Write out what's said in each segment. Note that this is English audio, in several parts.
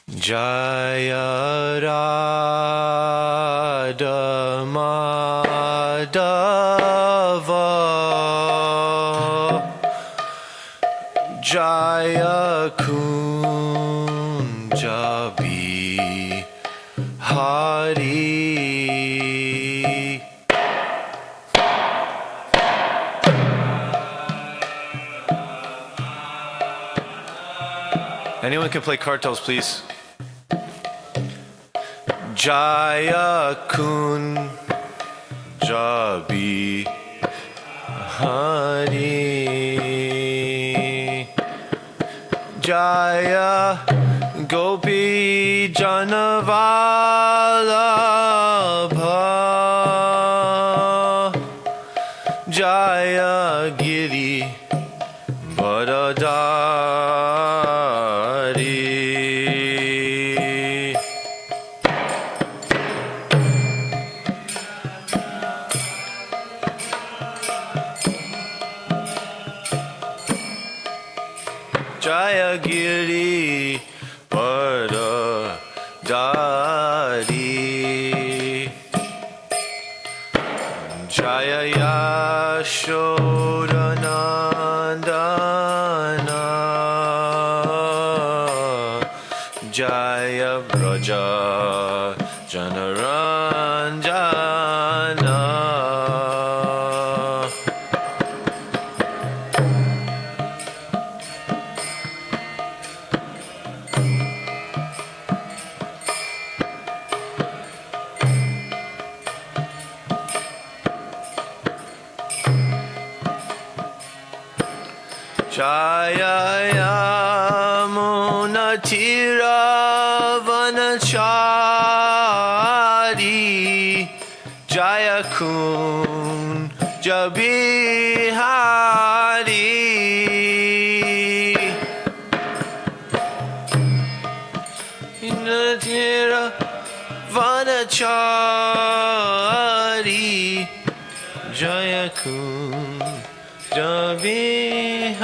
Jaya Radha Madhava Jaya Kunja Bihari. Anyone can play cartels, please. Jaya Kunja Bihari Jaya Gopi Janavalabha Jaya Giri Varadari. Jaya Giri Varadari Jaya Yashodanandana Jaya Braja Janaranjana. Jaya Yamuna Tiravanachari Jaya Kunja Bihari Tiravanachari Jaya Kunja Bihari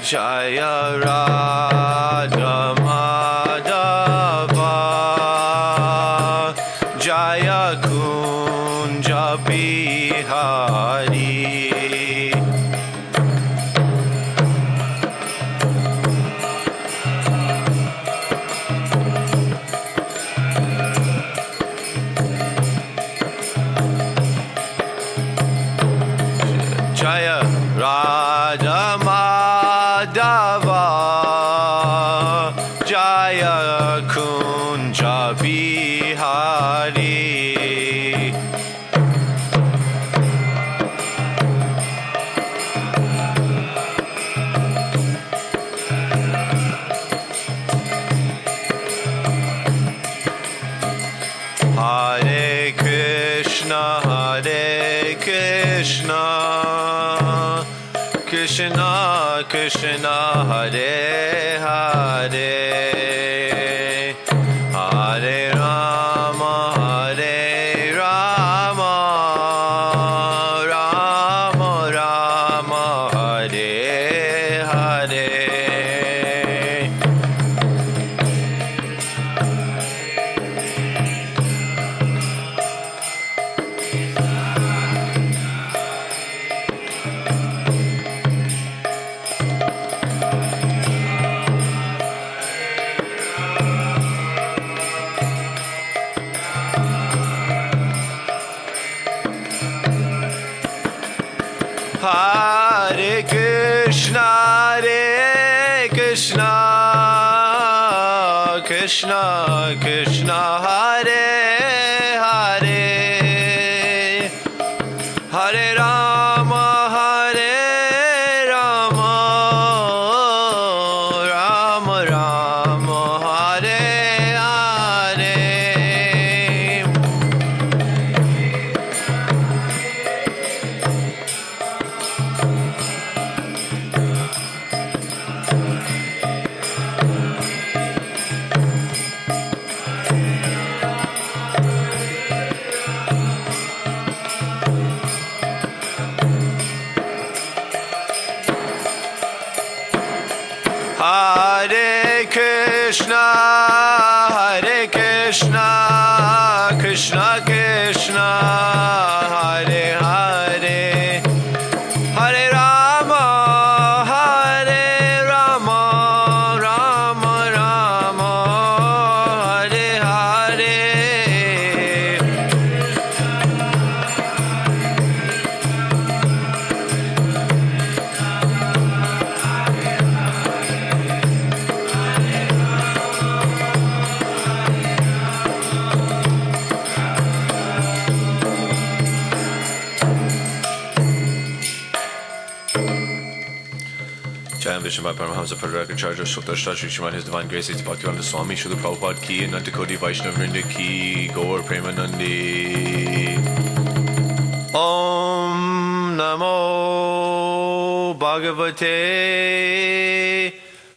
Jaya Radha Madhava Jaya Kunja Bihari. Jaya Radha Madhava Jaya Kunja Bihari Hare Krishna Krishna Krishna Hare Hare Hare Rama Rama Rama Hare Hare. Hare Krishna Krishna Krishna Hare Hare Hare Rama Rama Rama Hare Hare. Krishna Krishna Hare Hare Hare Rama Hare Rama Rama Rama Hare Hare Jai Vishnu Paramahamsa Padaraka Charger Sukta Shastri Shrimad His Divine Grace It's Bhaktivedanta Swami Srila Prabhupada Ki Ananta Koti Vaishnava Vrinda Ki Gaur Premanandi Om Namo Bhagavate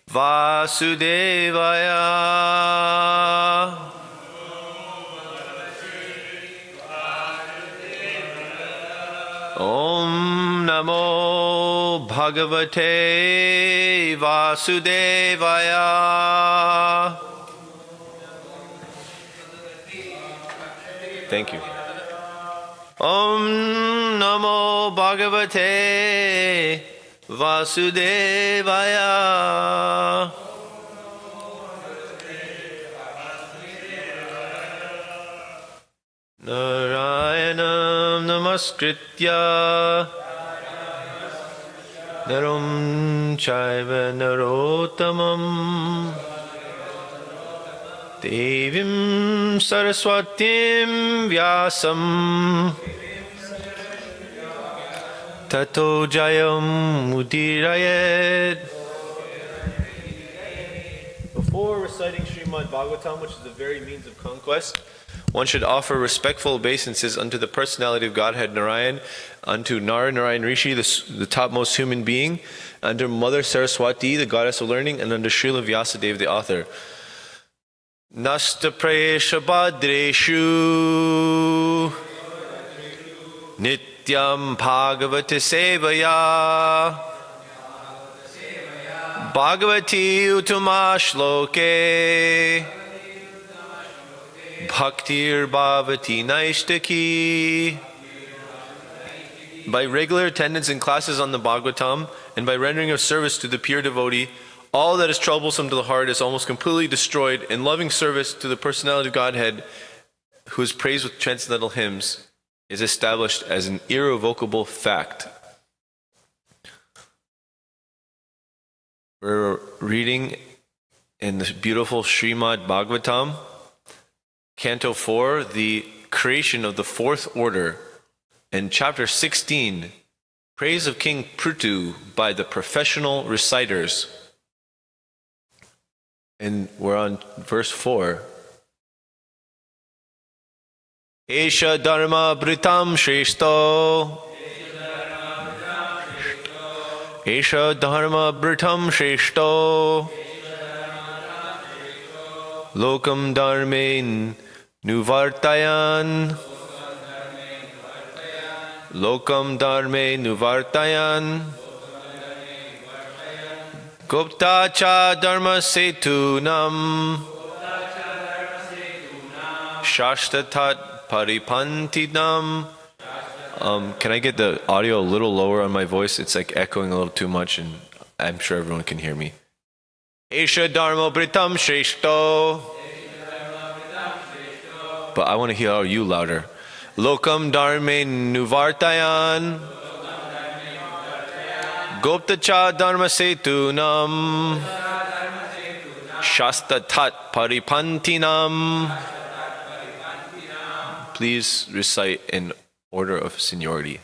Vasudevaya Om Namo Bhagavate Vasudevaya. Thank you. Om Namo Bhagavate Vasudevaya. Narayanam Namaskritya Naram Chaiva Narottamam Devim Saraswatim Vyasam Tato Jayam Udirayet. Before reciting Srimad Bhagavatam, which is the very means of conquest, one should offer respectful obeisances unto the personality of Godhead Narayan, unto Narayan Rishi, the topmost human being, unto Mother Saraswati, the goddess of learning, and unto Srila Vyasadeva, the author. Nasta Prayesha Bhadreshu Nityam Bhagavati Sevaya Bhagavati Uttama Shloke Bhaktir Bhavati Naishtaki. By regular attendance in classes on the Bhagavatam and by rendering of service to the pure devotee, all that is troublesome to the heart is almost completely destroyed, and loving service to the personality of Godhead, who is praised with transcendental hymns, is established as an irrevocable fact. We're reading in the beautiful Srimad Bhagavatam, Canto 4, the creation of the fourth order, and Chapter 16, praise of King Prithu by the professional reciters. And we're on verse 4. Esha Dharma Britam Shreshto Esha Dharma Britam Shreshto Lokam Dharmain Nuvartayan Lokam Dharme Nuvartayan Gupta Cha Dharma Setunam Shashtatat Paripantinam. Can I get the audio a little lower on my voice? It's like echoing a little too much, and I'm sure everyone can hear me. Esha Dharma Britam Shreshto. But I want to hear you louder. Lokam Dharme Nuvartayan Gopta Cha Dharma Setunam Shasta Tat Paripantinam. Please recite in order of seniority.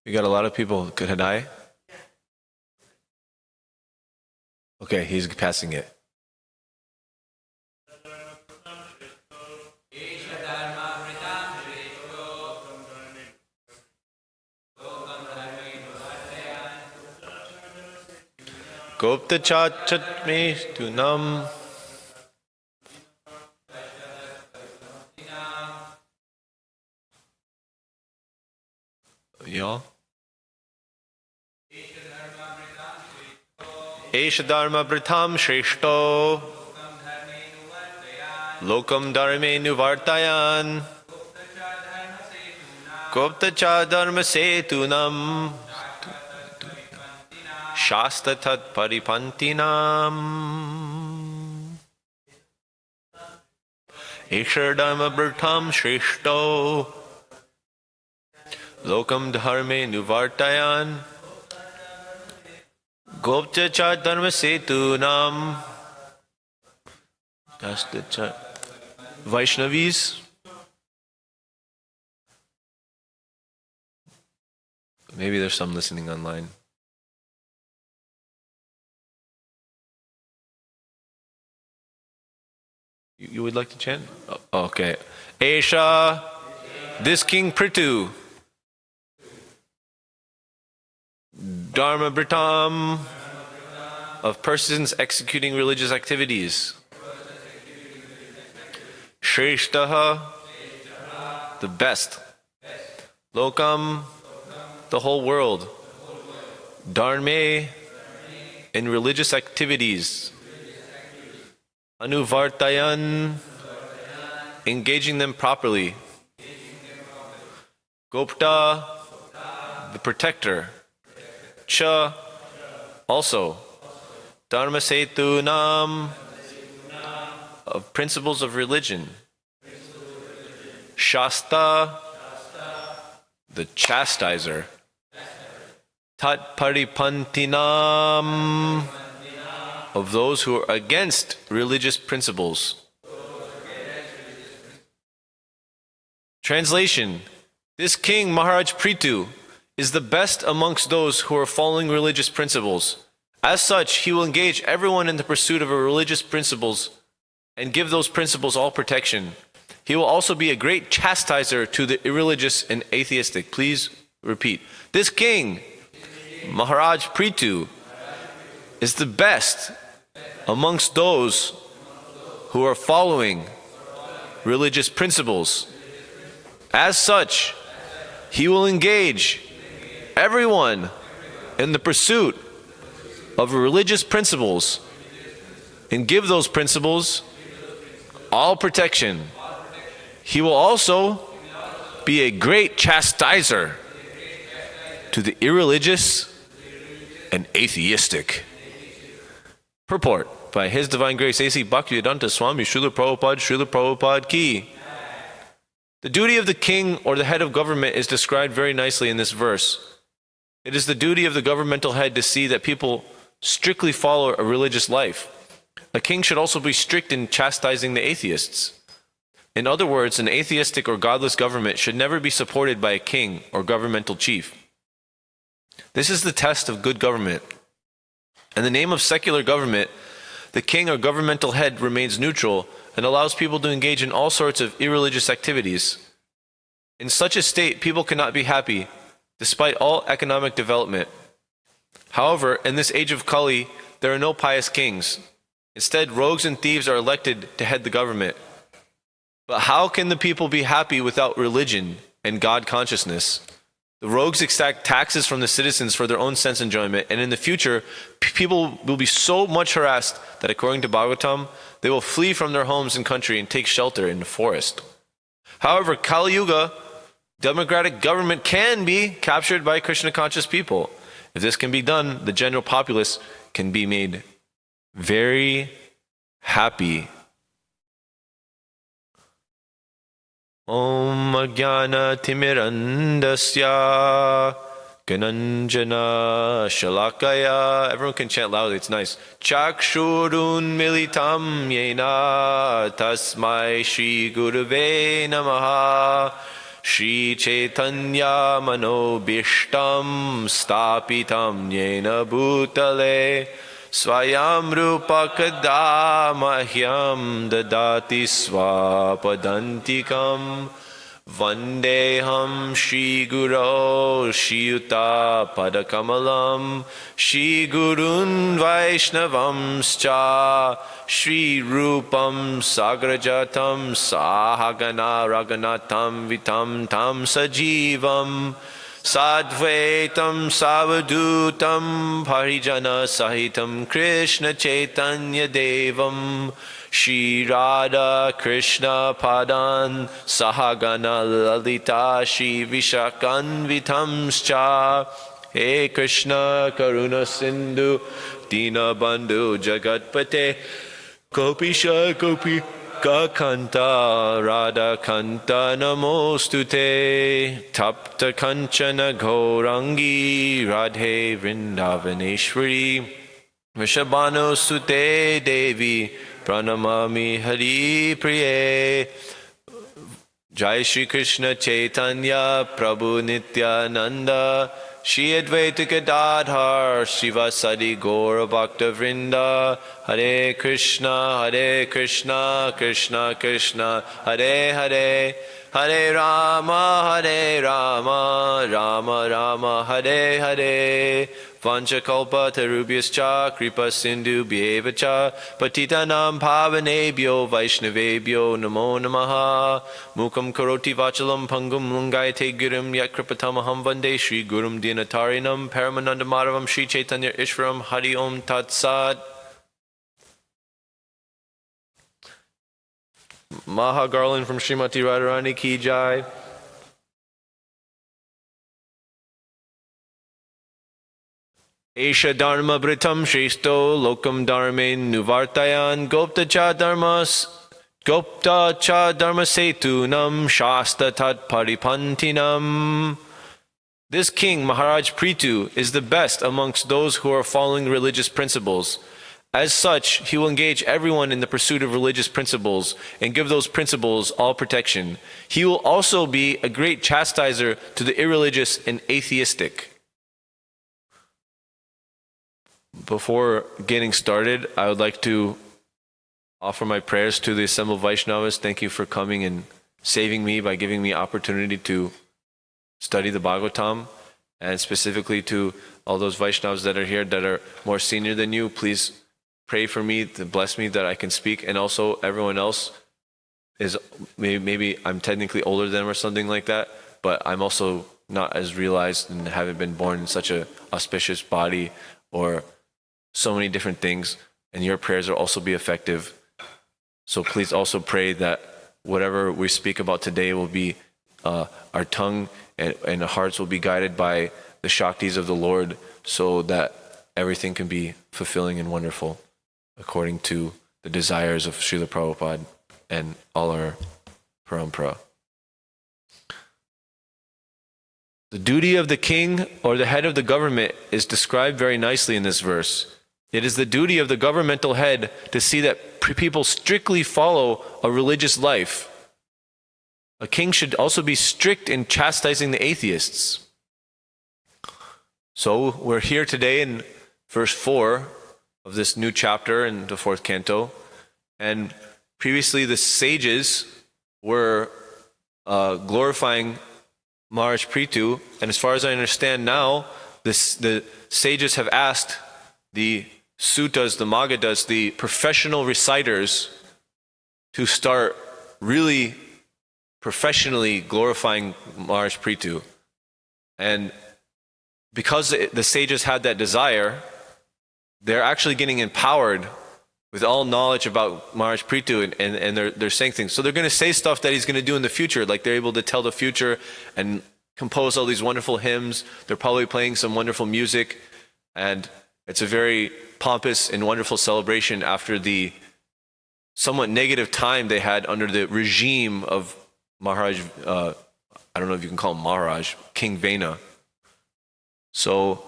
We got a lot of people. Could I? Okay, he's passing it. Gopta chatme tunam. Y'all? Esha dharma britam shreshto lokam dharme nuvartayan gopta cha dharma setunam shasta tat paripantinam Esha dharma britam shreshto lokam dharme nuvartayan Gopta cha dharma setunam. That's the cha. Vaishnavis. Maybe there's some listening online. You would like to chant? Oh, okay. Esha, this King Prithu. Dharma Britam, of persons executing religious activities. Shreshtaha, the best. Lokam, the whole world. Dharme, in religious activities. Anuvartayan, engaging them properly. Gopta, the protector. Cha, also. Dharma setunam, of principles of religion. Shasta, the chastiser. Tat paripantinam, of those who are against religious principles. Translation: this king, Maharaj Prithu, is the best amongst those who are following religious principles. As such, he will engage everyone in the pursuit of religious principles and give those principles all protection. He will also be a great chastiser to the irreligious and atheistic. Please repeat. This king, Maharaj Prithu, is the best amongst those who are following religious principles. As such, he will engage everyone in the pursuit of religious principles and give those principles all protection. He will also be a great chastiser to the irreligious and atheistic. Purport by His Divine Grace A.C. Bhaktivedanta Swami Srila Prabhupada Ki. The duty of the king or the head of government is described very nicely in this verse. It is the duty of the governmental head to see that people strictly follow a religious life. A king should also be strict in chastising the atheists. In other words, an atheistic or godless government should never be supported by a king or governmental chief. This is the test of good government. In the name of secular government, the king or governmental head remains neutral and allows people to engage in all sorts of irreligious activities. In such a state, people cannot be happy, despite all economic development. However, in this age of Kali, there are no pious kings. Instead, rogues and thieves are elected to head the government. But how can the people be happy without religion and God consciousness? The rogues exact taxes from the citizens for their own sense enjoyment, and in the future, people will be so much harassed that, according to Bhagavatam, they will flee from their homes and country and take shelter in the forest. However, Kali Yuga, democratic government can be captured by Krishna conscious people. If this can be done, the general populace can be made very happy. Om Ajnana Timirandasya Gananjana Shalakaya. Everyone can chant loudly, it's nice. Chakshurun Militam Yena Tasmai Shri Gurave Namaha Shri Chaitanya Manobishtam Stapitam Yena Bhutale Swayam Rupa Kada Mahyam Dadati Swapadantikam Vandeham Shri Guru Shri Yuta Padakamalam Shri Gurun Vaishnavamscha Shri Rupam Sagrajatam Sahagana Raganatam Vitam Tam Sajivam Sadvaitam Savadutam Parijana Sahitam Krishna Chaitanya Devam Shri Radha Krishna Padan Sahagana Lalita Shri Vishakan Vitamscha He Krishna Karuna Sindhu Dina Bandhu Jagatpate Gopisha Gopi Kanta Radha Kanta Namostute Tapta Kanchana Gaurangi Radhe Vrindavaneshwari Vishabhanu Sute Devi Pranamami Hari Priye Jai Shri Krishna Chaitanya Prabhu Nityananda Shri Advaita Gadadhar Shivasadi Gaura Bhakta Vrinda Hare Krishna Krishna Krishna Hare Hare Hare Rama Rama Rama Hare Hare Vanchakalpa Tarubhyascha Kripa Sindhu Bhyevacha Patitanam Pavanebhyo Vaishnavebhyo Namo Namaha Mukam Karoti Vachalam Pangum Lungayate Girim Yatkripatamaham Vande Shri Gurum Dinatarinam Paramananda Madhavam Shri Chaitanya Ishwaram Hari Om Tat Sat Maha Garland from Srimati Radharani Ki Jai. Esha Dharma Britam Shresto Lokam Dharmen Nuvartayan Gopta Cha Dharma Setunam Shasta Tat Paripantinam. This king, Maharaj Prithu, is the best amongst those who are following religious principles. As such, he will engage everyone in the pursuit of religious principles and give those principles all protection. He will also be a great chastiser to the irreligious and atheistic. Before getting started, I would like to offer my prayers to the assembled Vaishnavas. Thank you for coming and saving me by giving me opportunity to study the Bhagavatam, and specifically to all those Vaishnavas that are here that are more senior than you. Please pray for me to bless me that I can speak, and also everyone else is maybe I'm technically older than them or something like that, but I'm also not as realized and haven't been born in such a auspicious body or so many different things, and your prayers will also be effective. So please also pray that whatever we speak about today will be our tongue and our hearts will be guided by the Shaktis of the Lord, so that everything can be fulfilling and wonderful according to the desires of Srila Prabhupada and all our parampara. The duty of the king or the head of the government is described very nicely in this verse. It is the duty of the governmental head to see that people strictly follow a religious life. A king should also be strict in chastising the atheists. So we're here today in verse 4 of this new chapter in the 4th canto. And previously the sages were glorifying Maharaj Prithu. And as far as I understand now, the sages have asked the suttas, the Magadhas, the professional reciters to start really professionally glorifying Maharaj Prithu. And because the sages had that desire, they're actually getting empowered with all knowledge about Maharaj Prithu, and they're saying things. So they're going to say stuff that he's going to do in the future, like they're able to tell the future and compose all these wonderful hymns. They're probably playing some wonderful music, and it's a very pompous and wonderful celebration after the somewhat negative time they had under the regime of Maharaj, I don't know if you can call him Maharaj, King Vena. So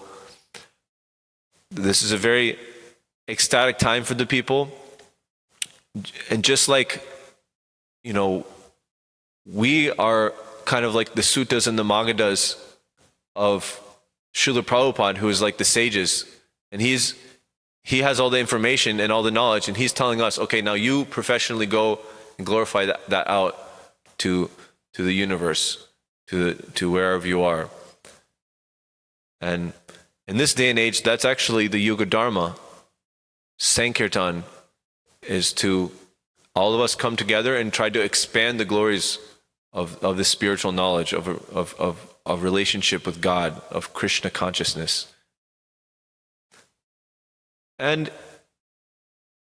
this is a very ecstatic time for the people. And just like, we are kind of like the suttas and the Magadhas of Srila Prabhupada, who is like the sages. And he has all the information and all the knowledge, and he's telling us, okay, now you professionally go and glorify that out to the universe, to wherever you are. And in this day and age, that's actually the Yuga Dharma. Sankirtan is to all of us come together and try to expand the glories of the spiritual knowledge, of relationship with God, of Krishna consciousness. And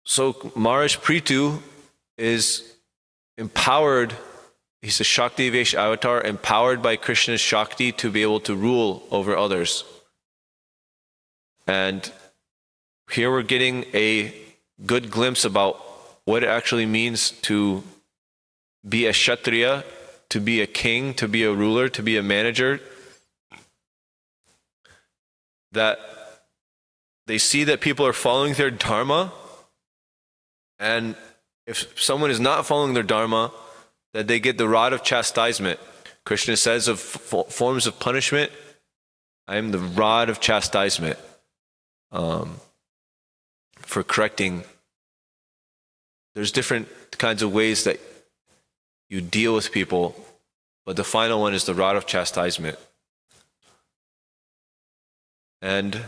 so Maharaj Prithu is empowered, he's a Shakti Vesh avatar, empowered by Krishna's Shakti to be able to rule over others. And here we're getting a good glimpse about what it actually means to be a Kshatriya, to be a king, to be a ruler, to be a manager. That they see that people are following their dharma, and if someone is not following their dharma, that they get the rod of chastisement. Krishna says of forms of punishment, I am the rod of chastisement for correcting. There's different kinds of ways that you deal with people, but the final one is the rod of chastisement. And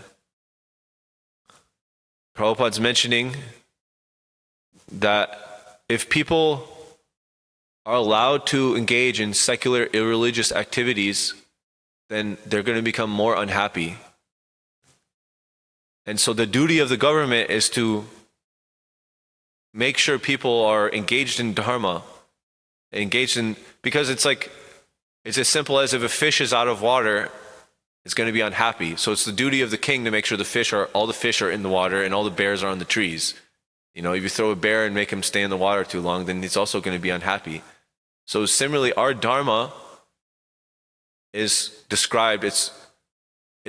Prabhupada's mentioning that if people are allowed to engage in secular, irreligious activities, then they're going to become more unhappy. And so the duty of the government is to make sure people are engaged in dharma, because it's as simple as if a fish is out of water, it's going to be unhappy. So it's the duty of the king to make sure all the fish are in the water and all the bears are on the trees. You know, if you throw a bear and make him stay in the water too long, then he's also going to be unhappy. So similarly, our dharma is described, it's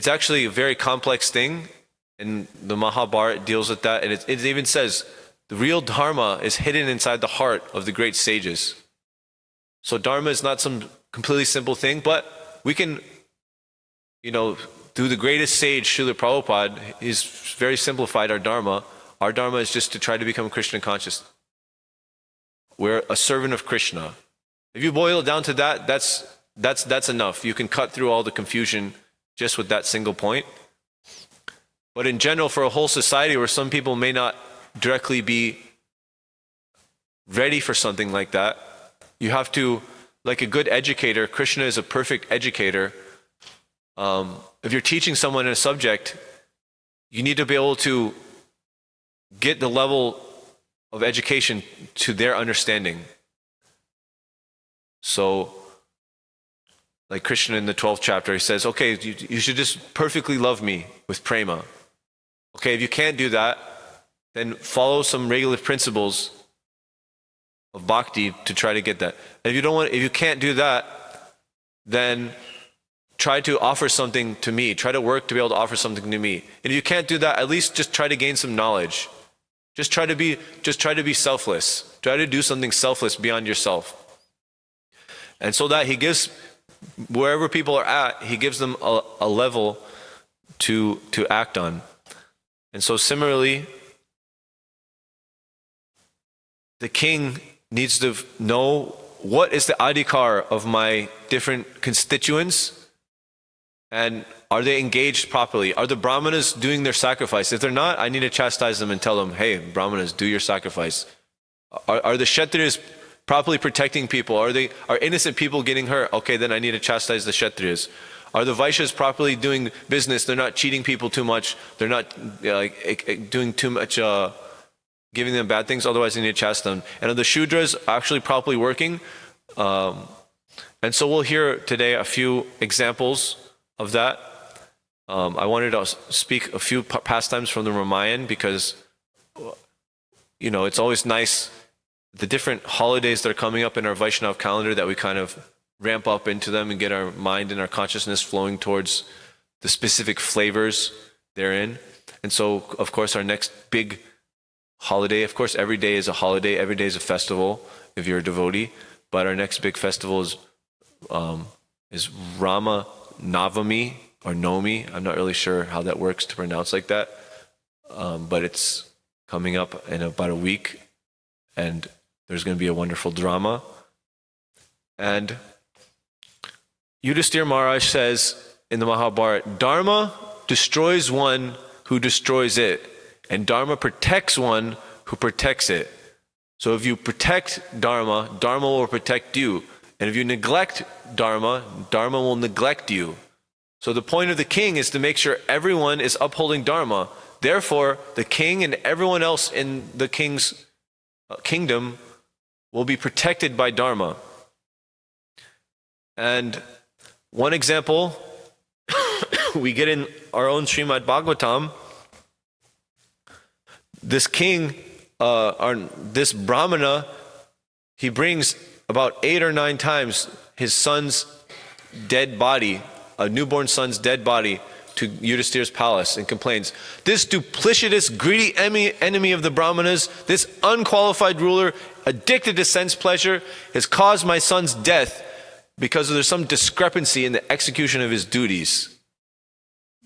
actually a very complex thing, and the Mahabharata deals with that, and it even says the real dharma is hidden inside the heart of the great sages. So dharma is not some completely simple thing, but we can, through the greatest sage, Srila Prabhupada, he's very simplified our dharma. Our dharma is just to try to become Krishna conscious. We're a servant of Krishna. If you boil it down to that, that's enough. You can cut through all the confusion just with that single point. But in general, for a whole society where some people may not directly be ready for something like that, you have to, like a good educator, Krishna is a perfect educator. If you're teaching someone a subject, you need to be able to get the level of education to their understanding. So, like Krishna in the 12th chapter, he says, okay, you should just perfectly love me with prema. Okay, if you can't do that, then follow some regular principles of bhakti to try to get that. And if you can't do that, then try to offer something to me. Try to work to be able to offer something to me. And if you can't do that, at least just try to gain some knowledge. Just try to be selfless. Try to do something selfless beyond yourself. And so that he gives, wherever people are at, he gives them a level to act on. And so similarly, the king needs to know what is the adhikar of my different constituents, and are they engaged properly? Are the brahmanas doing their sacrifice? If they're not, I need to chastise them and tell them, hey, brahmanas, do your sacrifice. Are the kshatriyas properly protecting people? Are innocent people getting hurt? Okay, then I need to chastise the kshatriyas. Are the vaishyas properly doing business? They're not cheating people too much. They're not doing too much, giving them bad things. Otherwise, I need to chastise them. And are the shudras actually properly working? And so we'll hear today a few examples of that. I wanted to speak a few pastimes from the Ramayana because, it's always nice, the different holidays that are coming up in our Vaishnav calendar, that we kind of ramp up into them and get our mind and our consciousness flowing towards the specific flavors therein. And so, of course, our next big holiday, of course, every day is a holiday, every day is a festival if you're a devotee, but our next big festival is is Rama Navami or Nomi. I'm not really sure how that works to pronounce like that, but it's coming up in about a week, and there's going to be a wonderful drama. And Yudhisthira Maharaj says in the Mahabharata, Dharma destroys one who destroys it, and Dharma protects one who protects it. So if you protect Dharma, Dharma will protect you. And if you neglect Dharma, Dharma will neglect you. So the point of the king is to make sure everyone is upholding Dharma. Therefore, the king and everyone else in the king's kingdom will be protected by Dharma. And one example we get in our own Srimad Bhagavatam. This king, this Brahmana, he brings about 8 or 9 times his son's dead body, a newborn son's dead body, to Yudhisthira's palace and complains, this duplicitous, greedy enemy of the Brahmanas, this unqualified ruler, addicted to sense pleasure, has caused my son's death because there's some discrepancy in the execution of his duties.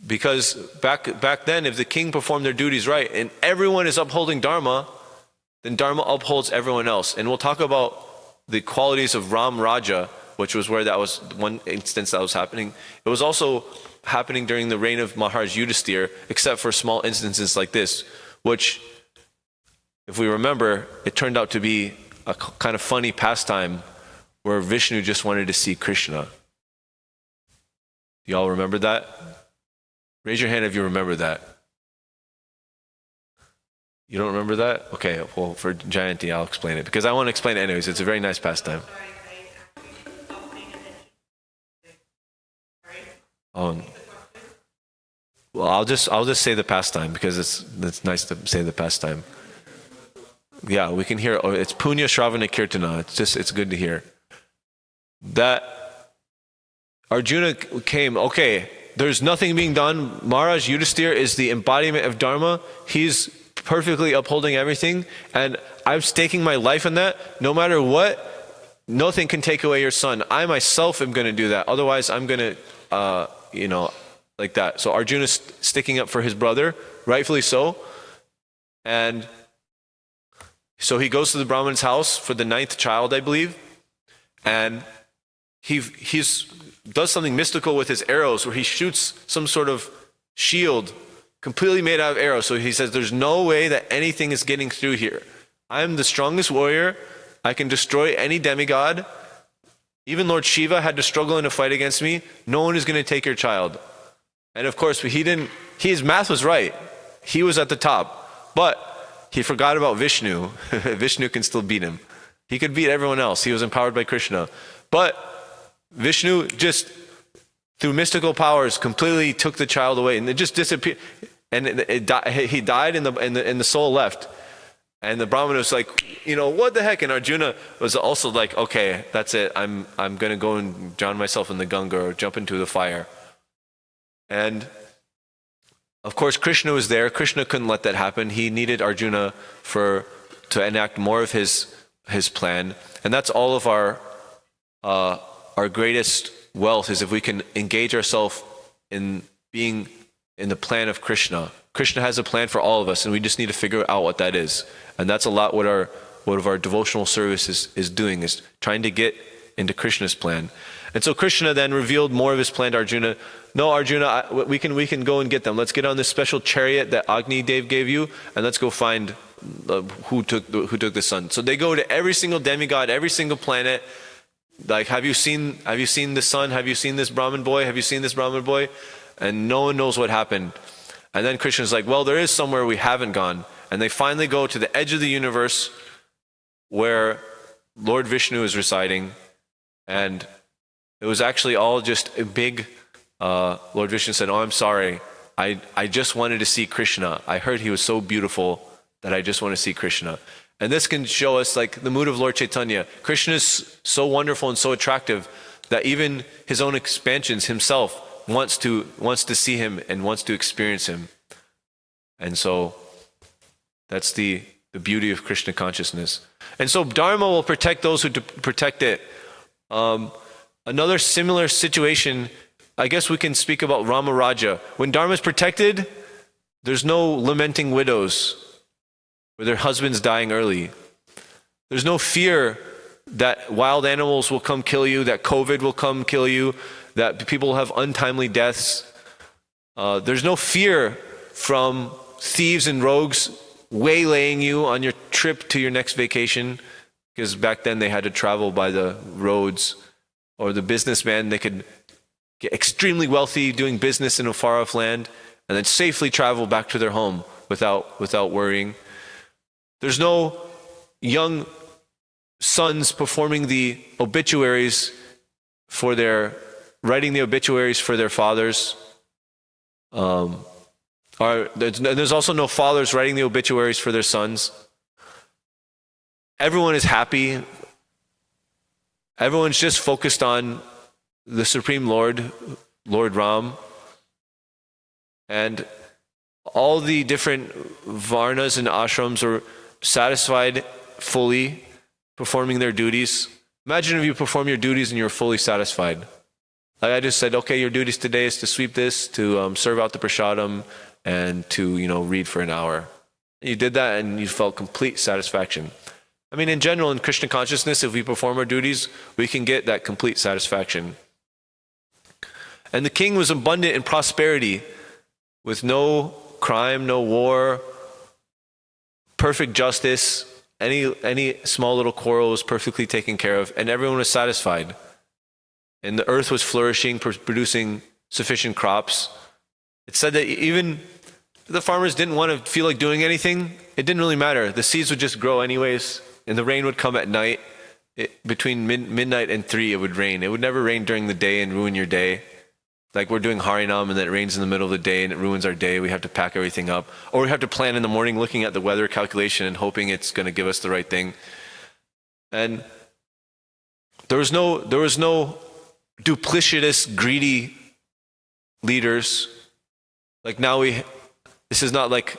Because back then, if the king performed their duties right and everyone is upholding Dharma, then Dharma upholds everyone else. And we'll talk about the qualities of Ram Raja, which was where that was one instance that was happening. It was also happening during the reign of Maharaj Yudhisthira, except for small instances like this, which, if we remember, it turned out to be a kind of funny pastime where Vishnu just wanted to see Krishna. Y'all remember that? Raise your hand if you remember that. You don't remember that? Okay, well, for Jayanti, I'll explain it, because I want to explain it anyways. It's a very nice pastime. Oh, well, I'll just say the pastime, because it's nice to say the pastime. Yeah, we can hear. It's Punya Shravana Kirtana. It's good to hear. That Arjuna came. Okay, there's nothing being done. Maharaj Yudhisthira is the embodiment of Dharma. He's perfectly upholding everything, and I'm staking my life in that. No matter what, nothing can take away your son. I myself am going to do that. Otherwise, I'm going to, like that. So Arjuna's sticking up for his brother, rightfully so. And so he goes to the Brahman's house for the 9th child, I believe, and he's does something mystical with his arrows, where he shoots some sort of shield completely made out of arrows. So he says, there's no way that anything is getting through here. I'm the strongest warrior. I can destroy any demigod. Even Lord Shiva had to struggle in a fight against me. No one is going to take your child. And of course, his math was right. He was at the top. But he forgot about Vishnu. Vishnu can still beat him. He could beat everyone else. He was empowered by Krishna. But Vishnu just, through mystical powers, completely took the child away, and it just disappeared. And he died, and the soul left. And the Brahmana was like, what the heck? And Arjuna was also like, okay, that's it. I'm going to go and drown myself in the Ganga or jump into the fire. And of course, Krishna was there. Krishna couldn't let that happen. He needed Arjuna to enact more of his plan. And that's all of our greatest wealth, is if we can engage ourselves in being in the plan of Krishna. Krishna has a plan for all of us, and we just need to figure out what that is. And that's a lot what our devotional service is doing, is trying to get into Krishna's plan. And so Krishna then revealed more of his plan to Arjuna. No, Arjuna, we can go and get them. Let's get on this special chariot that Agni Dev gave you, and let's go find who took the sun. So they go to every single demigod, every single planet. Like, have you seen the sun? Have you seen this Brahmin boy? Have you seen this Brahmin boy? And no one knows what happened. And then Krishna's like, well, there is somewhere we haven't gone. And they finally go to the edge of the universe where Lord Vishnu is residing. And it was actually all just a big, Lord Vishnu said, oh, I'm sorry. I just wanted to see Krishna. I heard he was so beautiful that I just want to see Krishna. And this can show us like the mood of Lord Chaitanya. Krishna is so wonderful and so attractive that even his own expansions himself wants to see him and wants to experience him. And so that's the beauty of Krishna consciousness. And so Dharma will protect those who protect it. Another similar situation, I guess we can speak about Rama Raja. When Dharma is protected, there's no lamenting widows or their husbands dying early. There's no fear that wild animals will come kill you, that COVID will come kill you, that people will have untimely deaths. There's no fear from thieves and rogues waylaying you on your trip to your next vacation, because back then they had to travel by the roads, or the businessman, they could get extremely wealthy doing business in a far-off land and then safely travel back to their home without worrying. There's no young sons performing the obituaries writing the obituaries for their fathers. There's also no fathers writing the obituaries for their sons. Everyone is happy. Everyone's just focused on the Supreme Lord, Lord Ram. And all the different varnas and ashrams are satisfied fully, performing their duties. Imagine if you perform your duties and you're fully satisfied. Like I just said, okay, your duties today is to sweep this, to serve out the prasadam, and to read for an hour. And you did that and you felt complete satisfaction. I mean, in general, in Krishna consciousness, if we perform our duties, we can get that complete satisfaction. And the king was abundant in prosperity, with no crime, no war, perfect justice. Any small little quarrel was perfectly taken care of, and everyone was satisfied. And the earth was flourishing, producing sufficient crops. It said that even the farmers didn't want to feel like doing anything. It didn't really matter. The seeds would just grow anyways, and the rain would come at night. Between midnight and 3, it would rain. It would never rain during the day and ruin your day. Like we're doing Harinam and then it rains in the middle of the day and it ruins our day. We have to pack everything up. Or we have to plan in the morning looking at the weather calculation and hoping it's going to give us the right thing. And there was no duplicitous, greedy leaders. Like now this is not like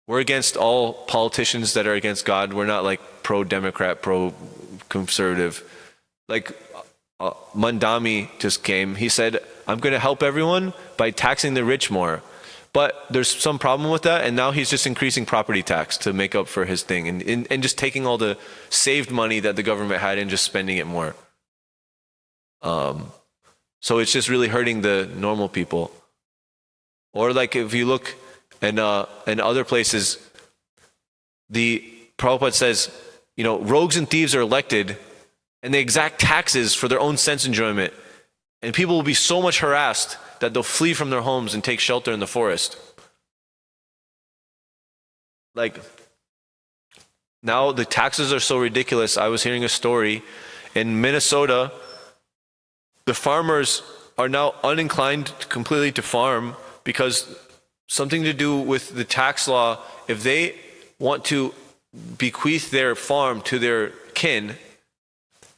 we're against all politicians that are against God. We're not like pro-Democrat, pro-conservative. Like Mandami just came. He said, I'm going to help everyone by taxing the rich more. But there's some problem with that, and now he's just increasing property tax to make up for his thing, and just taking all the saved money that the government had and just spending it more. So it's just really hurting the normal people. Or like if you look in other places, the Prabhupada says, rogues and thieves are elected, and they exact taxes for their own sense enjoyment. And people will be so much harassed that they'll flee from their homes and take shelter in the forest. Like, now the taxes are so ridiculous. I was hearing a story in Minnesota. The farmers are now uninclined completely to farm because something to do with the tax law. If they want to bequeath their farm to their kin,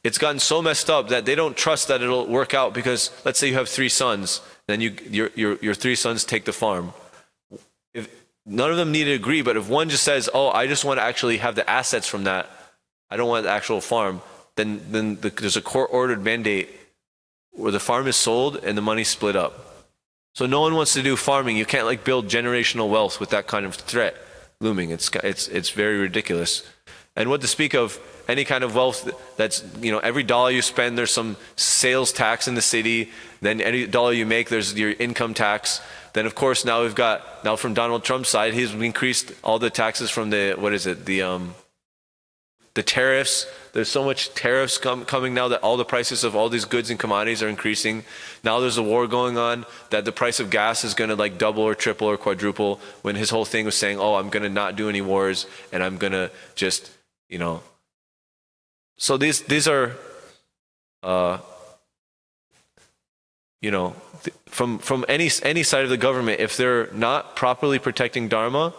it's gotten so messed up that they don't trust that it'll work out, because let's say you have 3 sons, then your 3 sons take the farm. If none of them need to agree, but if one just says, oh, I just want to actually have the assets from that, I don't want the actual farm, then there's a court-ordered mandate where the farm is sold and the money's split up. So no one wants to do farming. You can't like build generational wealth with that kind of threat looming. It's very ridiculous. And what to speak of any kind of wealth that's, every dollar you spend, there's some sales tax in the city. Then any dollar you make, there's your income tax. Then of course now from Donald Trump's side, he's increased all the taxes from the tariffs. There's so much tariffs coming now that all the prices of all these goods and commodities are increasing. Now there's a war going on that the price of gas is going to like double or triple or quadruple, when his whole thing was saying, oh, I'm going to not do any wars and I'm going to just, So these are, from any side of the government, if they're not properly protecting Dharma,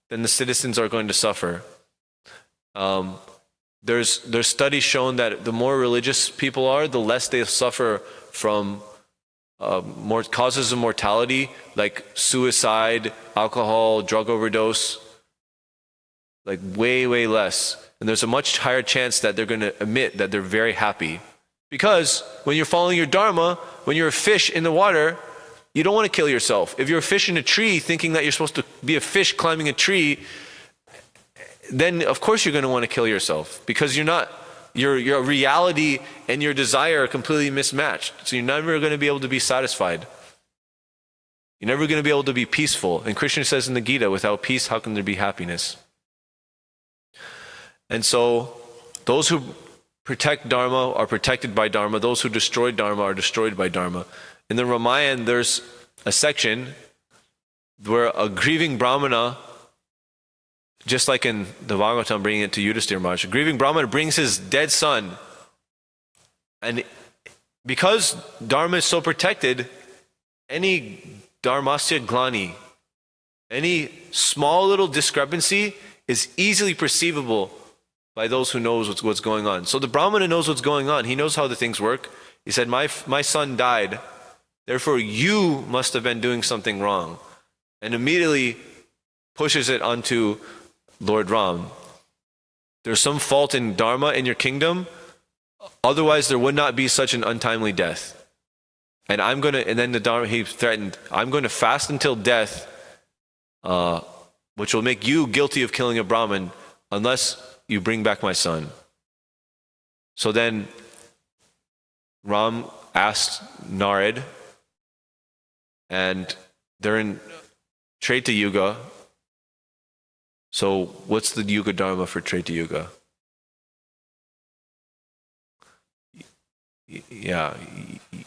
then the citizens are going to suffer. There's studies shown that the more religious people are, the less they suffer from more causes of mortality, like suicide, alcohol, drug overdose, like way, way less. And there's a much higher chance that they're going to admit that they're very happy. Because when you're following your dharma, when you're a fish in the water, you don't want to kill yourself. If you're a fish in a tree thinking that you're supposed to be a fish climbing a tree, then of course you're going to want to kill yourself, because your reality and your desire are completely mismatched. So you're never going to be able to be satisfied. You're never going to be able to be peaceful. And Krishna says in the Gita, without peace, how can there be happiness? And so those who protect Dharma are protected by Dharma. Those who destroy Dharma are destroyed by Dharma. In the Ramayana, there's a section where a grieving Brahmana, just like in the Bhagavatam bringing it to Yudhisthira Maharaj, a grieving Brahmana brings his dead son. And because Dharma is so protected, any dharmasya glani, any small little discrepancy is easily perceivable by those who knows what's going on. So the Brahmana knows what's going on. He knows how the things work. He said, my son died, therefore you must have been doing something wrong. And immediately pushes it onto Lord Ram. There's some fault in Dharma in your kingdom, otherwise there would not be such an untimely death. And then the Dharma, he threatened, I'm going to fast until death, which will make you guilty of killing a Brahmin, unless you bring back my son. So then Ram asked Narad, and they're in Treta Yuga. So what's the Yuga Dharma for Treta Yuga? Yeah,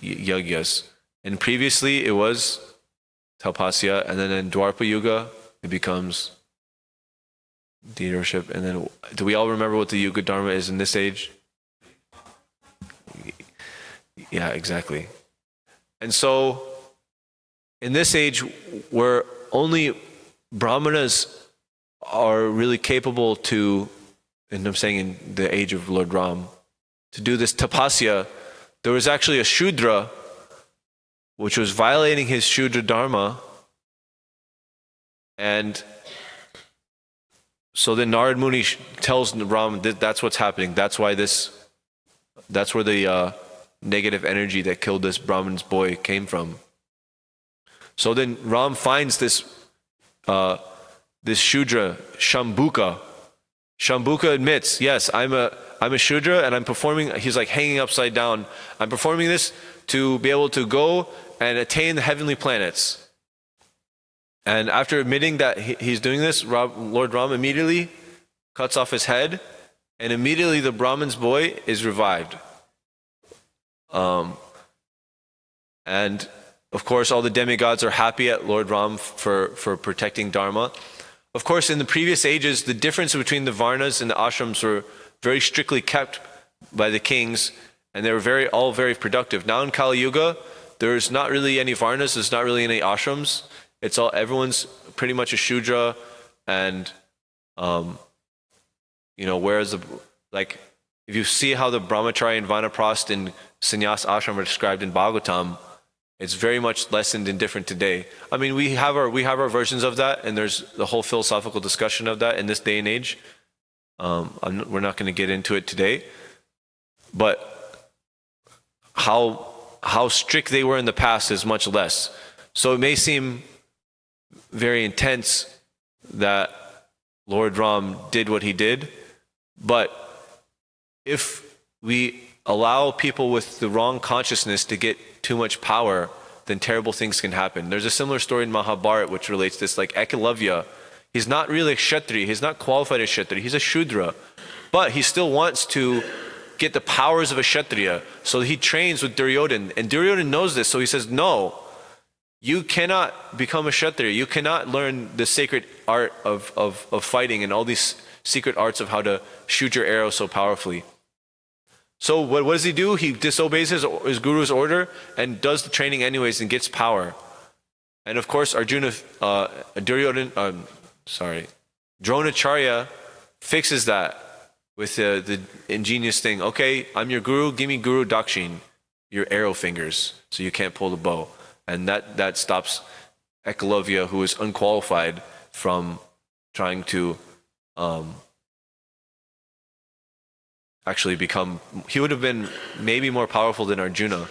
yagyas. And previously it was tapasya, and then in Dwapara Yuga it becomes leadership. And then, do we all remember what the Yuga Dharma is in this age? Yeah, exactly. And so in this age where only Brahmanas are really capable to, and I'm saying in the age of Lord Ram, to do this tapasya, there was actually a Shudra which was violating his Shudra Dharma. And so then Narad Muni tells Ram that that's what's happening. That's where the negative energy that killed this Brahman's boy came from. So then Ram finds this Shudra, Shambhuka. Shambhuka admits, yes, I'm a Shudra, and I'm performing, he's like hanging upside down. I'm performing this to be able to go and attain the heavenly planets. And after admitting that he's doing this, Lord Ram immediately cuts off his head, and immediately the Brahman's boy is revived. And of course, all the demigods are happy at Lord Ram for protecting Dharma. Of course, in the previous ages, the difference between the Varnas and the ashrams were very strictly kept by the kings, and they were all very productive. Now in Kali Yuga, there's not really any Varnas, there's not really any ashrams. It's everyone's pretty much a Shudra, and whereas if you see how the Brahmachari and Vanaprastha and Sannyas ashram are described in Bhagavatam, it's very much lessened and different today. I mean, we have our versions of that, and there's the whole philosophical discussion of that in this day and age. We're not going to get into it today, but how strict they were in the past is much less. So it may seem very intense that Lord Ram did what he did, but if we allow people with the wrong consciousness to get too much power, then terrible things can happen. There's a similar story in Mahabharata which relates this, like Ekalavya. He's not really a Kshatriya, he's not qualified as Kshatriya, he's a Shudra, but he still wants to get the powers of a Kshatriya, so he trains with Duryodhana, and Duryodhana knows this, so he says, no, you cannot become a Kshatriya, you cannot learn the sacred art of fighting and all these secret arts of how to shoot your arrow so powerfully. So what does he do? He disobeys his guru's order and does the training anyways and gets power. And of course, Dronacharya fixes that with the ingenious thing. Okay, I'm your guru, give me Guru Dakshin, your arrow fingers, so you can't pull the bow. And that stops Ekalavya, who is unqualified, from trying to actually become, he would have been maybe more powerful than Arjuna.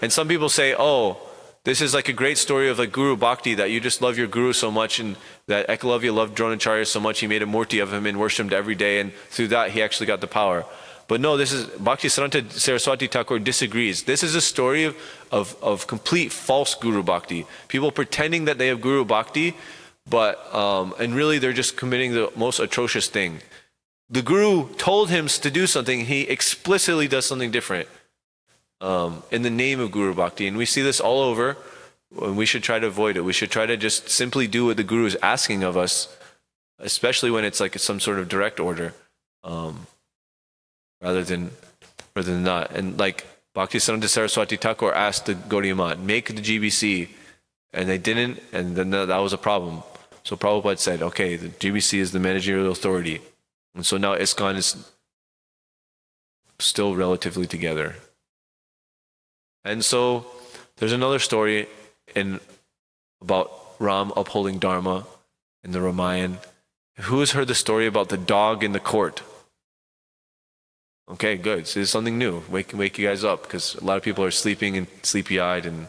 And some people say, oh, this is like a great story of like Guru Bhakti, that you just love your Guru so much, and that Ekalavya loved Dronacharya so much he made a murti of him and worshipped him every day, and through that he actually got the power. But no, this is, Bhakti Siddhanta Saraswati Thakur disagrees. This is a story of complete false Guru Bhakti. People pretending that they have Guru Bhakti, but and really they're just committing the most atrocious thing. The Guru told him to do something, he explicitly does something different in the name of Guru Bhakti. And we see this all over, and we should try to avoid it. We should try to just simply do what the Guru is asking of us, especially when it's like some sort of direct order, rather than not. And like Bhakti Siddhanta Saraswati Thakur asked the Gaudiya Math, make the GBC, and they didn't, and then that was a problem. So Prabhupada said, okay, the GBC is the managerial authority. And so now ISKCON is still relatively together. And so there's another story about Ram upholding Dharma in the Ramayana. Who has heard the story about the dog in the court? Okay, good. So it's something new. Wake you guys up, because a lot of people are sleeping and sleepy-eyed. And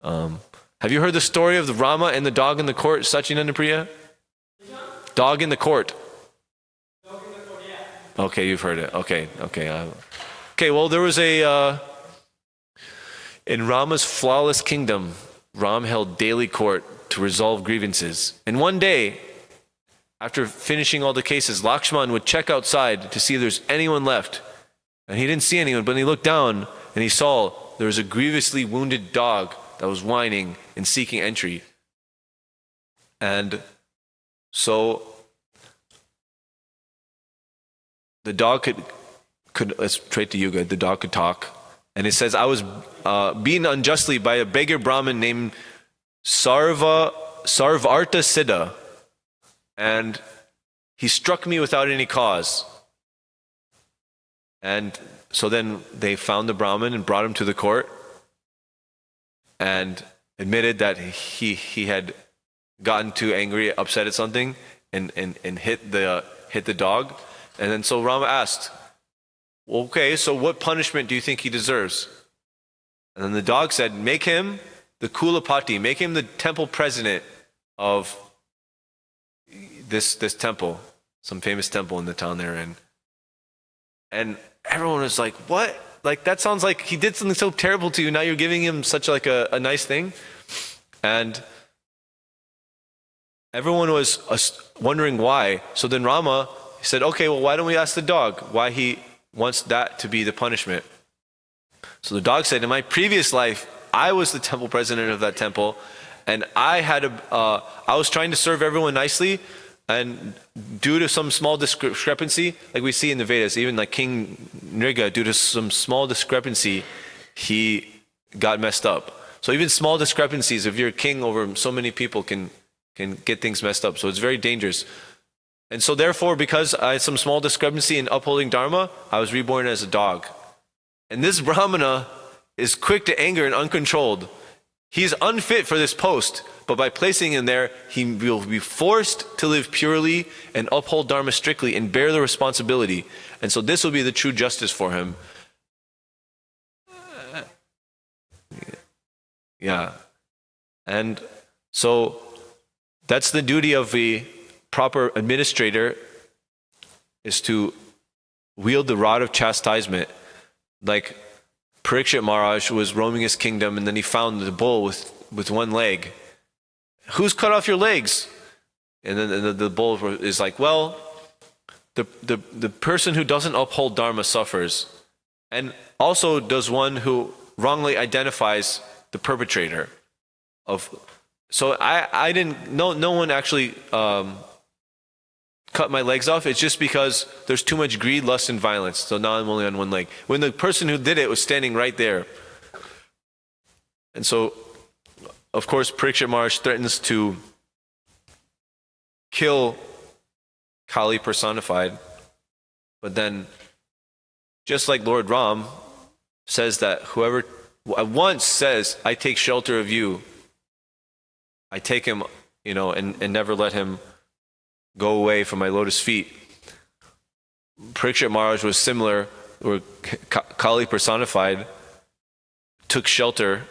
have you heard the story of the Rama and the dog in the court, Sachinanda Priya? Dog in the court. Okay, you've heard it. Okay. Well, there was in Rama's flawless kingdom, Ram held daily court to resolve grievances. And one day, after finishing all the cases, Lakshman would check outside to see if there's anyone left. And he didn't see anyone, but he looked down and he saw there was a grievously wounded dog that was whining and seeking entry. And so the dog could let's trade to Yuga, the dog could talk. And it says, I was beaten unjustly by a beggar Brahmin named Sarvarta Siddha. And he struck me without any cause. And so then they found the Brahmin and brought him to the court and admitted that he had gotten too angry, upset at something, and hit the dog. And then so Rama asked, okay, so what punishment do you think he deserves? And then the dog said, make him the Kulapati, make him the temple president of this temple, some famous temple in the town they're in. And everyone was like, what? Like, that sounds like he did something so terrible to you, now you're giving him such like a nice thing? And everyone was wondering why. So then Rama said, okay, well, why don't we ask the dog why he wants that to be the punishment? So the dog said, in my previous life, I was the temple president of that temple, and I was trying to serve everyone nicely, and due to some small discrepancy, like we see in the Vedas, even like King Nriga, due to some small discrepancy, he got messed up. So even small discrepancies, if you're a king over so many people, can get things messed up. So it's very dangerous. And so therefore, because I had some small discrepancy in upholding Dharma, I was reborn as a dog. And this Brahmana is quick to anger and uncontrolled. He's unfit for this post, but by placing him there, he will be forced to live purely and uphold Dharma strictly and bear the responsibility. And so this will be the true justice for him. Yeah. And so that's the duty of the proper administrator, is to wield the rod of chastisement. Like Parikshit Maharaj was roaming his kingdom, and then he found the bull with one leg. Who's cut off your legs? And then the bull is like, well, the person who doesn't uphold Dharma suffers. And also does one who wrongly identifies the perpetrator of. So I didn't, no one actually cut my legs off. It's just because there's too much greed, lust, and violence. So now I'm only on one leg. When the person who did it was standing right there. And so, of course, Parikshit Maharaj threatens to kill Kali personified. But then, just like Lord Ram says that whoever once says, I take shelter of you, I take him, and never let him go away from my lotus feet. Parikshit Maharaj was similar, or Kali personified, took shelter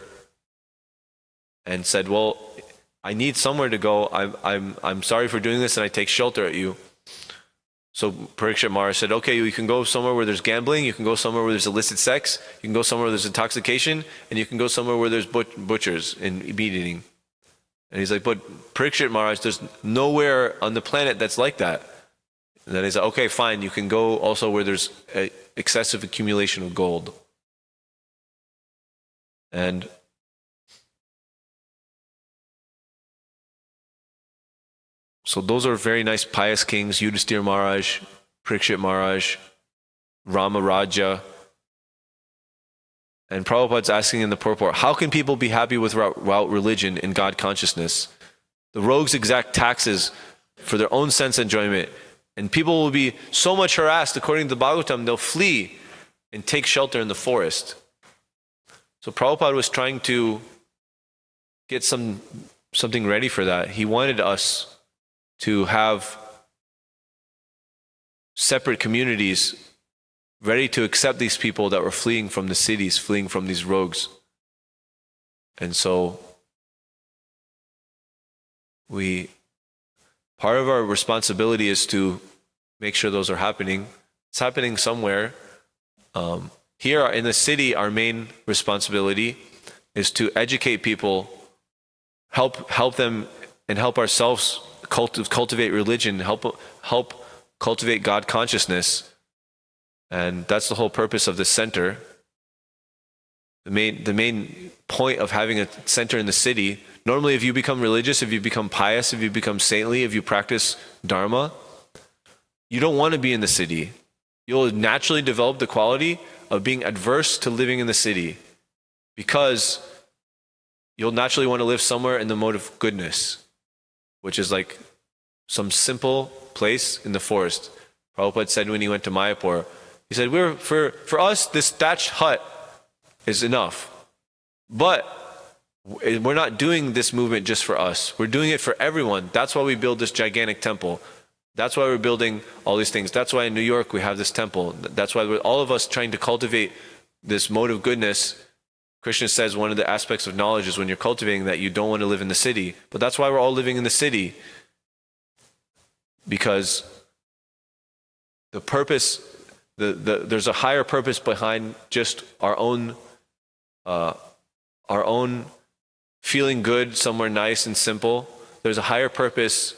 and said, well, I need somewhere to go. I'm sorry for doing this, and I take shelter at you. So Parikshit Maharaj said, okay, you can go somewhere where there's gambling, you can go somewhere where there's illicit sex, you can go somewhere where there's intoxication, and you can go somewhere where there's butchers and meat eating. And he's like, but Parikshit Maharaj, there's nowhere on the planet that's like that. And then he's like, okay, fine, you can go also where there's excessive accumulation of gold. And so those are very nice pious kings: Yudhisthira Maharaj, Parikshit Maharaj, Rama Raja. And Prabhupada's asking in the purport, how can people be happy without religion and God consciousness? The rogues exact taxes for their own sense enjoyment, and people will be so much harassed, according to the Bhagavatam, they'll flee and take shelter in the forest. So Prabhupada was trying to get something ready for that. He wanted us to have separate communities ready to accept these people that were fleeing from the cities, fleeing from these rogues. And so part of our responsibility is to make sure those are happening. It's happening somewhere. Here in the city, our main responsibility is to educate people, help them, and help ourselves cultivate religion, help cultivate God consciousness. And that's the whole purpose of this center. The main point of having a center in the city, normally if you become religious, if you become pious, if you become saintly, if you practice Dharma, you don't want to be in the city. You'll naturally develop the quality of being adverse to living in the city, because you'll naturally want to live somewhere in the mode of goodness, which is like some simple place in the forest. Prabhupada said when he went to Mayapur, he said, for us, this thatched hut is enough. But we're not doing this movement just for us. We're doing it for everyone. That's why we build this gigantic temple. That's why we're building all these things. That's why in New York we have this temple. That's why we're all of us trying to cultivate this mode of goodness. Krishna says one of the aspects of knowledge is when you're cultivating that, you don't want to live in the city. But that's why we're all living in the city. Because the purpose, there's a higher purpose behind just our own feeling good somewhere nice and simple. There's a higher purpose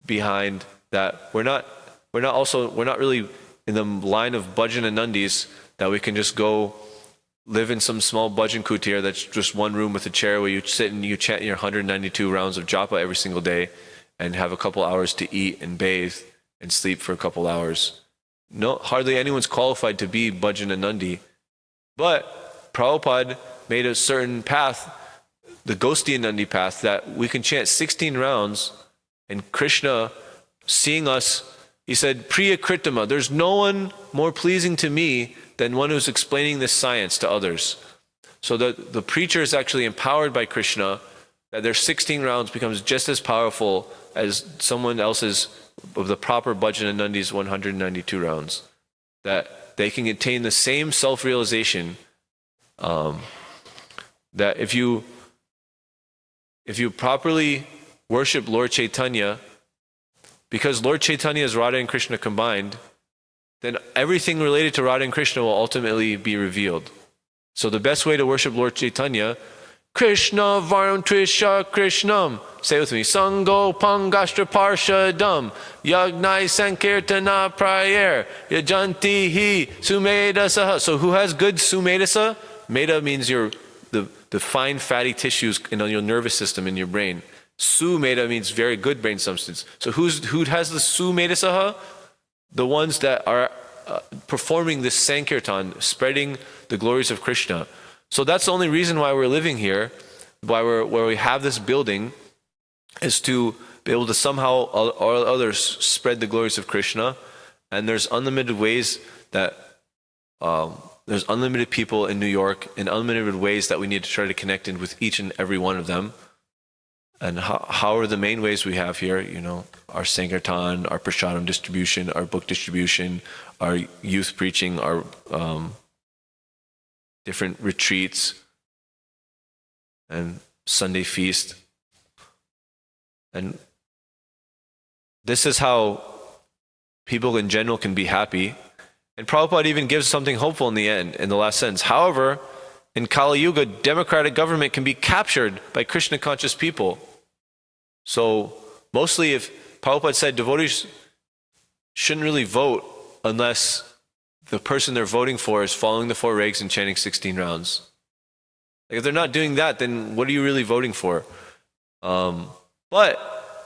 behind that. We're not really in the line of bhajan and nandis that we can just go live in some small bhajan kutir that's just one room with a chair where you sit and you chant your 192 rounds of japa every single day and have a couple hours to eat and bathe and sleep for a couple hours. No, hardly anyone's qualified to be bhajan and nandi. But Prabhupada made a certain path, the Gosti and Nandi path, that we can chant 16 rounds, and Krishna, seeing us, he said, Priya Kritama, there's no one more pleasing to me than one who's explaining this science to others. So the preacher is actually empowered by Krishna, that their 16 rounds becomes just as powerful as someone else's, of the proper bhajan and nandi's 192 rounds. That they can attain the same self-realization, that if you properly worship Lord Chaitanya, because Lord Chaitanya is Radha and Krishna combined, then everything related to Radha and Krishna will ultimately be revealed. So the best way to worship Lord Chaitanya, Krishna Varun Trisha Krishnam, say with me, Sango Pangashtra Parshadam, Yagnai Sankirtana Prayer, Yajanti Hi Sumedasa. So who has good Sumedasa? Meda means the fine fatty tissues in your nervous system in your brain. Sumeda means very good brain substance. So who has the Sumedasa? The ones that are performing this Sankirtan, spreading the glories of Krishna. So that's the only reason why we're living here, where we have this building, is to be able to somehow or others spread the glories of Krishna. And there's unlimited ways that there's unlimited people in New York, and unlimited ways that we need to try to connect in with each and every one of them. And how are the main ways we have here? Our Sankirtan, our Prasadam distribution, our book distribution, our youth preaching, our different retreats, and Sunday feast. And this is how people in general can be happy. And Prabhupada even gives something hopeful in the end, in the last sentence. However, in Kali Yuga, democratic government can be captured by Krishna conscious people. So mostly, if Prabhupada said devotees shouldn't really vote unless the person they're voting for is following the 4 regs and chanting 16 rounds. Like, if they're not doing that, then what are you really voting for? But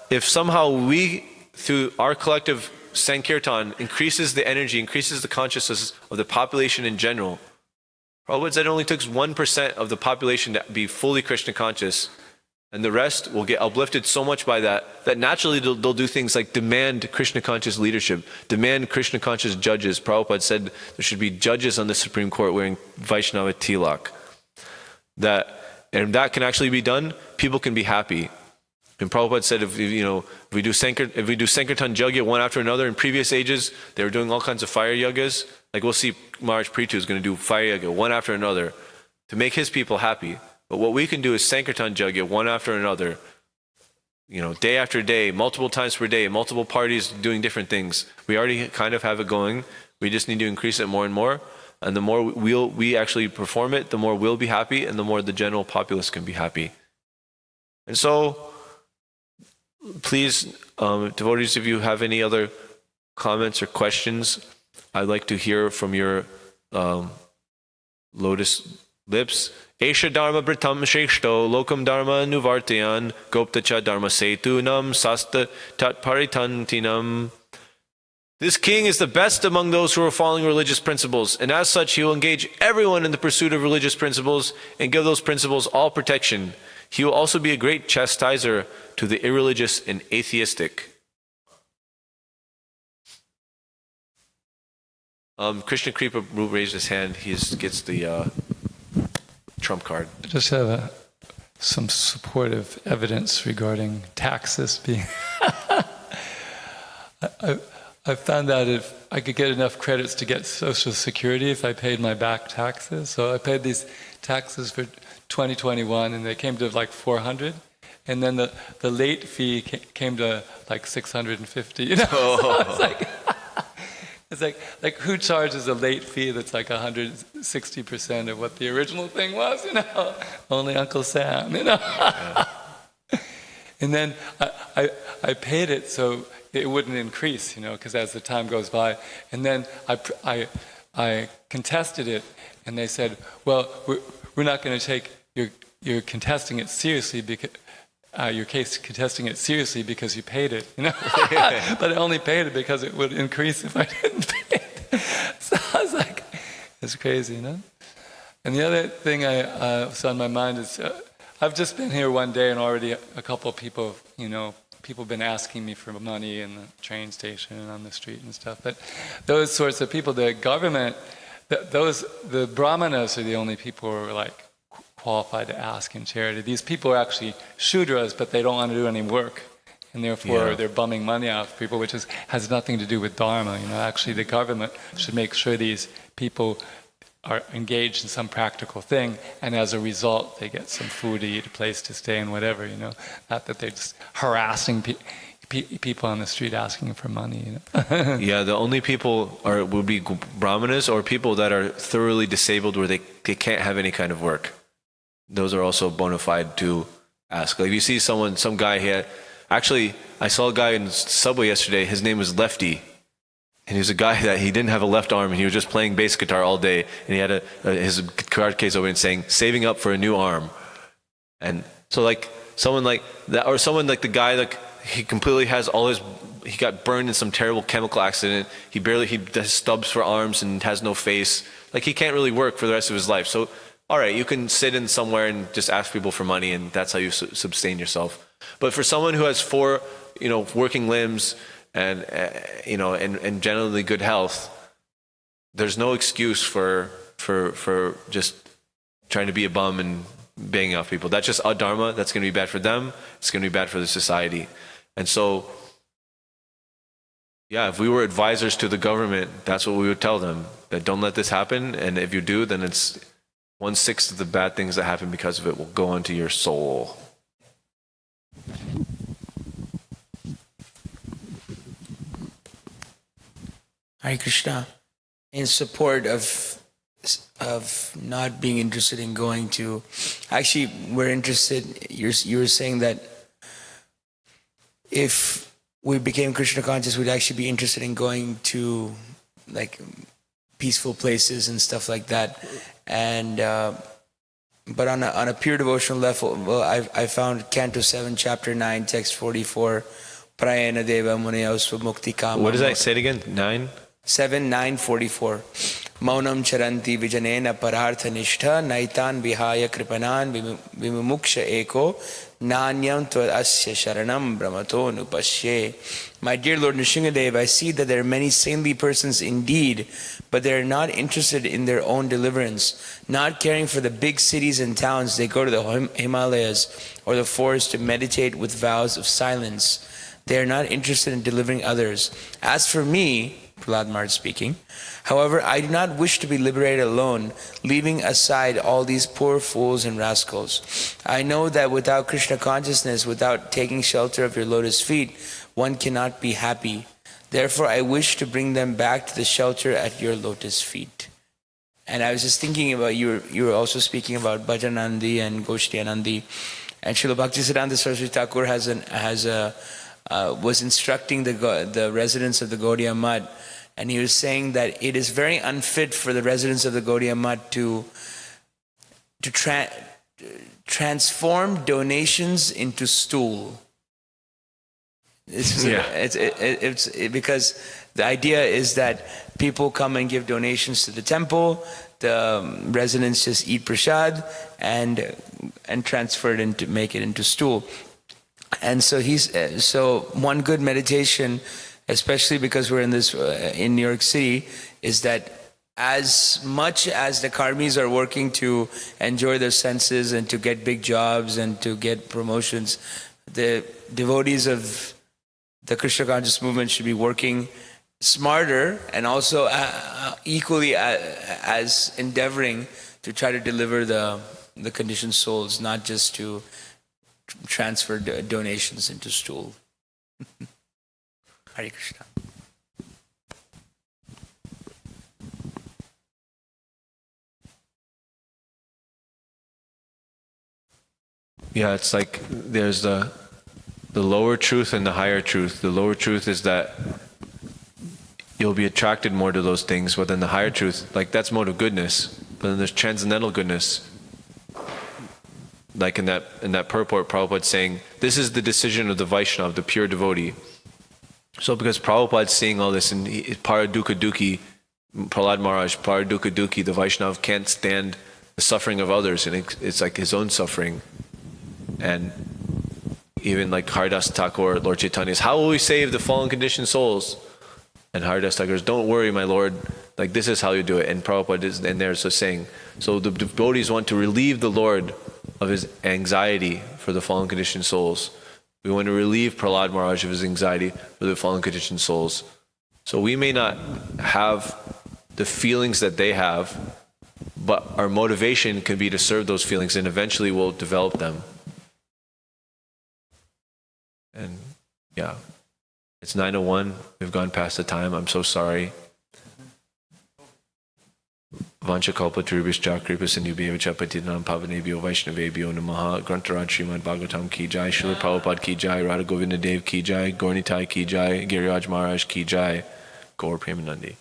if somehow we, through our collective Sankirtan, increases the energy, increases the consciousness of the population in general, Prabhupada said it only takes 1% of the population to be fully Krishna conscious, and the rest will get uplifted so much by that naturally they'll do things like demand Krishna conscious leadership, demand Krishna conscious judges. Prabhupada said there should be judges on the Supreme Court wearing Vaishnava tilak. And that can actually be done, people can be happy. And Prabhupada said if we do Sankirtan yagya one after another, in previous ages they were doing all kinds of fire yagas. Like we'll see Maharaj Prithu is going to do fire yagya one after another to make his people happy. But what we can do is Sankirtan yagya one after another, day after day, multiple times per day, multiple parties doing different things. We already kind of have it going. We just need to increase it more and more. And the more we actually perform it, the more we'll be happy, and the more the general populace can be happy. And so, please, devotees, if you have any other comments or questions, I'd like to hear from your lotus lips. Esha dharma britam shreshto lokam dharma nuvartayan goptacha dharma setunam sasta tat paritantinam. This king is the best among those who are following religious principles, and as such he will engage everyone in the pursuit of religious principles and give those principles all protection. He will also be a great chastiser to the irreligious and atheistic. Krishna Kripa raised his hand. He gets the trump card. I just have some supportive evidence regarding taxes being... I found out if I could get enough credits to get Social Security if I paid my back taxes. So I paid these taxes for 2021 and they came to like 400. And then the late fee came to like 650. So it's like who charges a late fee that's like 160% of what the original thing was, Only Uncle Sam, Yeah. And then I paid it so it wouldn't increase, because as the time goes by. And then I contested it, and they said, well, we're not going to take you're contesting it seriously because your case contesting it seriously because you paid it, But I only paid it because it would increase if I didn't pay it. So I was like, it's crazy, And the other thing was on my mind is I've just been here one day and already a couple of people, people have been asking me for money in the train station and on the street and stuff. But those sorts of people, the government, the brahmanas are the only people who are like qualified to ask in charity. These people are actually shudras, but they don't want to do any work. And therefore they're bumming money out of people, which has nothing to do with dharma. Actually the government should make sure these people are engaged in some practical thing, and as a result they get some food to eat, a place to stay, and whatever, Not that they're just harassing people on the street asking for money, Yeah, the only people would be brahmanas or people that are thoroughly disabled where they can't have any kind of work. Those are also bona fide to ask. Like if you see some guy here, actually I saw a guy in the subway yesterday, his name was Lefty. And he was a guy that he didn't have a left arm, and he was just playing bass guitar all day. And he had his card case open and saying, "Saving up for a new arm." And so, like someone like that, or someone like the guy, like he completely has he got burned in some terrible chemical accident. He has stubs for arms and has no face. Like he can't really work for the rest of his life. So, all right, you can sit in somewhere and just ask people for money, and that's how you sustain yourself. But for someone who has 4, working limbs, and and generally good health, there's no excuse for just trying to be a bum and banging off people. That's just adharma. That's going to be bad for them. It's going to be bad for the society. And so, yeah, if we were advisors to the government, that's what we would tell them, that don't let this happen. And if you do, then it's 1/6 of the bad things that happen because of it will go into your soul. Hare Krishna. In support of not being interested in going to, actually, we're interested. You were saying that if we became Krishna conscious, we'd actually be interested in going to like peaceful places and stuff like that. And but on a pure devotional level, well, I found Canto 7, Chapter 9, Text 44. Prayana deva munaya svamukti kama. What does that say it again? 9? 7:9:44. Maunam charanti vijanena parartha nishtha naitan vihaya kripanan vimumuksha eko nanyam asya sharanam brahmato nupashye. My dear Lord Nrsingadev, I see that there are many saintly persons indeed, but they are not interested in their own deliverance, not caring for the big cities and towns. They go to the Himalayas or the forest to meditate with vows of silence. They are not interested in delivering others. As for me, Prahlad Maharaj speaking, however, I do not wish to be liberated alone, leaving aside all these poor fools and rascals. I know that without Krishna consciousness, without taking shelter of your lotus feet, one cannot be happy. Therefore, I wish to bring them back to the shelter at your lotus feet. And I was just thinking about, you were also speaking about Bhajanandi and Goshtianandi. And Srila Bhaktisiddhanta Saraswati Thakur was instructing the residents of the Gaudiya Math, and he was saying that it is very unfit for the residents of the Gaudiya Math to transform donations into stool. It's because the idea is that people come and give donations to the temple, the residents just eat prasad and transfer it into, make it into stool. And so so one good meditation, especially because we're in New York City, is that as much as the karmis are working to enjoy their senses and to get big jobs and to get promotions, the devotees of the Krishna conscious movement should be working smarter and also equally as endeavoring to try to deliver the conditioned souls, not just to transfer donations into stool. Hare Krishna. Yeah, it's like there's the lower truth and the higher truth. The lower truth is that you'll be attracted more to those things, but then the higher truth, like that's mode of goodness. But then there's transcendental goodness. Like in that purport, Prabhupada's saying, this is the decision of the Vaishnava, the pure devotee. So because Prabhupada's seeing all this, and Paradukha Dukhi, Prahlad Maharaj, Paradukha Dukhi, the Vaishnava can't stand the suffering of others, and it's like his own suffering. And even like Haridas Thakur, Lord Chaitanya, how will we save the fallen conditioned souls? And Haridas Thakur says, don't worry, my Lord, like this is how you do it. And Prabhupada is in there so saying, so the devotees want to relieve the Lord of his anxiety for the fallen conditioned souls. We want to relieve Prahlad Maharaj of his anxiety for the fallen conditioned souls. So we may not have the feelings that they have, but our motivation can be to serve those feelings, and eventually we'll develop them. And yeah, it's 9:01. We've gone past the time. I'm so sorry. Vancha kalpa turubhischa kripa sindhubhyevacha patitanam pavanebhyo vaishnavebhyo namaha. Grantaraj Srimad Bhagavatam ki jai, Srila Prabhupada ki jai, Radha Govinda Dev ki jai, Gaurnitai ki jai, Giriraj Maharaj ki jai, Gaur Premanandi.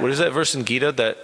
What is that verse in Gita that